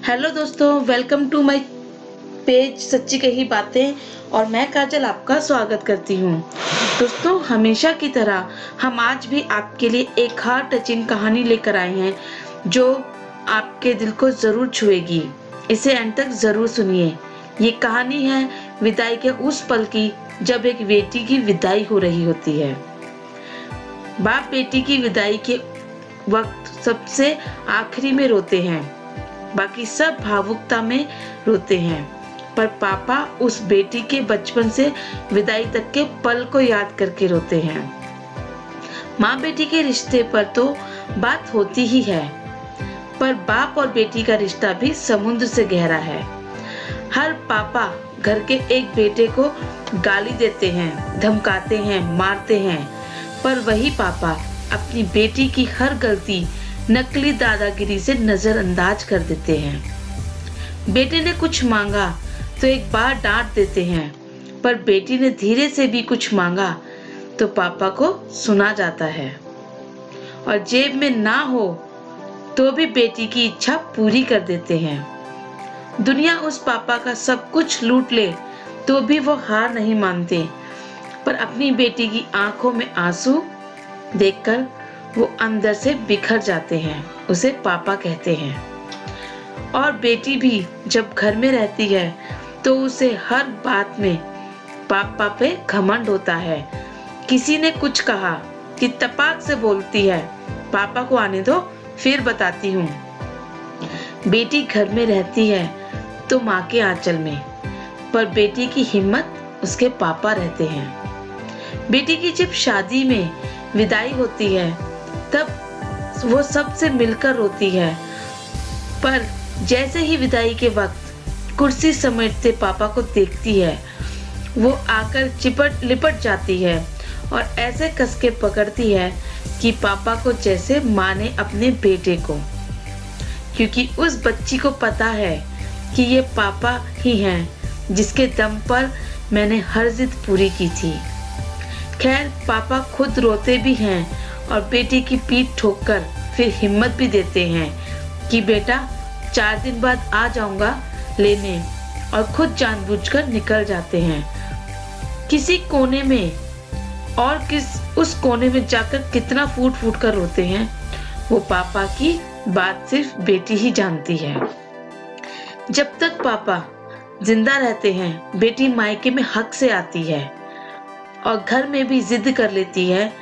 Hello दोस्तों, welcome to my page सच्ची कही बातें। और मैं काजल आपका स्वागत करती हूँ। दोस्तों, हमेशा की तरह हम आज भी आपके लिए एक हार्ट टचिंग कहानी लेकर आए हैं जो आपके दिल को जरूर छुएगी। इसे अंत तक जरूर सुनिए। ये कहानी है विदाई के उस पल की जब एक बेटी की विदाई हो रही होती है। बाप बेटी की विदाई के वक्त सबसे आखिरी में रोते हैं, बाकी सब भावुकता में रोते हैं, पर पापा उस बेटी के बचपन से विदाई तक के पल को याद करके रोते हैं। माँ बेटी के रिश्ते पर तो बात होती ही है, पर बाप और बेटी का रिश्ता भी समुद्र से गहरा है। हर पापा घर के एक बेटे को गाली देते हैं, धमकाते हैं, मारते हैं, पर वही पापा अपनी बेटी की हर गलती नकली दादागिरी से नजरअंदाज कर देते हैं। बेटे ने कुछ मांगा तो एक बार डांट देते हैं, पर बेटी ने धीरे से भी कुछ मांगा तो पापा को सुना जाता है। और जेब में ना हो तो भी बेटी की इच्छा पूरी कर देते हैं। दुनिया उस पापा का सब कुछ लूट ले तो भी वो हार नहीं मानते, पर अपनी बेटी की आंखों में आंसू देखकर वो अंदर से बिखर जाते हैं, उसे पापा कहते हैं। और बेटी भी जब घर में रहती है तो उसे हर बात में पापा पे घमंड होता है। किसी ने कुछ कहा कि तपाक से बोलती है, पापा को आने दो फिर बताती हूँ। बेटी घर में रहती है तो माँ के आंचल में, पर बेटी की हिम्मत उसके पापा रहते हैं। बेटी की जब शादी में विदाई होती है तब वो सबसे मिलकर रोती है, पर जैसे ही विदाई के वक्त कुर्सी समेटते पापा को देखती है, वो आकर लिपट जाती है और ऐसे कस के पकड़ती है कि पापा को जैसे माँ ने अपने बेटे को, क्योंकि उस बच्ची को पता है कि ये पापा ही हैं जिसके दम पर मैंने हर जिद पूरी की थी। खैर, पापा खुद रोते भी हैं और बेटी की पीठ ठोककर फिर हिम्मत भी देते हैं कि बेटा 4 दिन बाद आ जाऊंगा लेने, और खुद जानबूझकर निकल जाते हैं। किसी कोने में और उस कोने में जाकर कितना फूट फूट कर रोते हैं, वो पापा की बात सिर्फ बेटी ही जानती है। जब तक पापा जिंदा रहते हैं, बेटी मायके में हक से आती है और घर में भी जिद कर लेती है,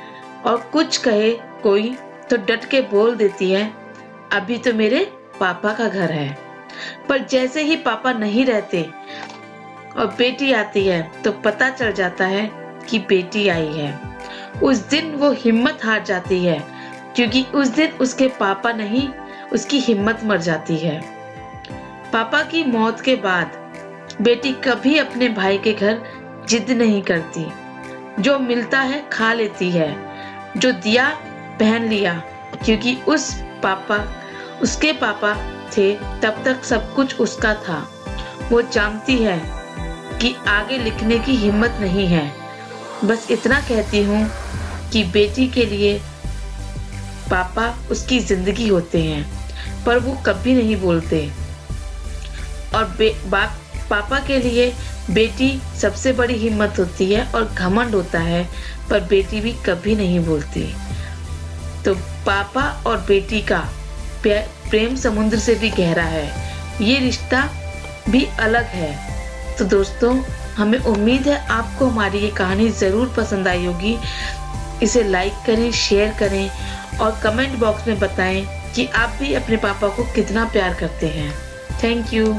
और कुछ कहे कोई तो डट के बोल देती है, अभी तो मेरे पापा का घर है। पर जैसे ही पापा नहीं रहते और बेटी आती है तो पता चल जाता है कि बेटी आई है। उस दिन वो हिम्मत हार जाती है, क्योंकि उस दिन उसके पापा नहीं, उसकी हिम्मत मर जाती है। पापा की मौत के बाद बेटी कभी अपने भाई के घर जिद नहीं करती। जो मिलता है खा लेती है, जो दिया पहन लिया, क्योंकि उसके पापा थे तब तक सब कुछ उसका था। वो जानती है कि आगे लिखने की हिम्मत नहीं है। बस इतना कहती हूँ कि बेटी के लिए पापा उसकी जिंदगी होते हैं, पर वो कभी नहीं बोलते। और पापा के लिए बेटी सबसे बड़ी हिम्मत होती है और घमंड होता है, पर बेटी भी कभी नहीं बोलती। तो पापा और बेटी का प्रेम समुद्र से भी गहरा है, ये रिश्ता भी अलग है। तो दोस्तों, हमें उम्मीद है आपको हमारी ये कहानी ज़रूर पसंद आई होगी। इसे लाइक करें, शेयर करें और कमेंट बॉक्स में बताएं कि आप भी अपने पापा को कितना प्यार करते हैं। Thank you.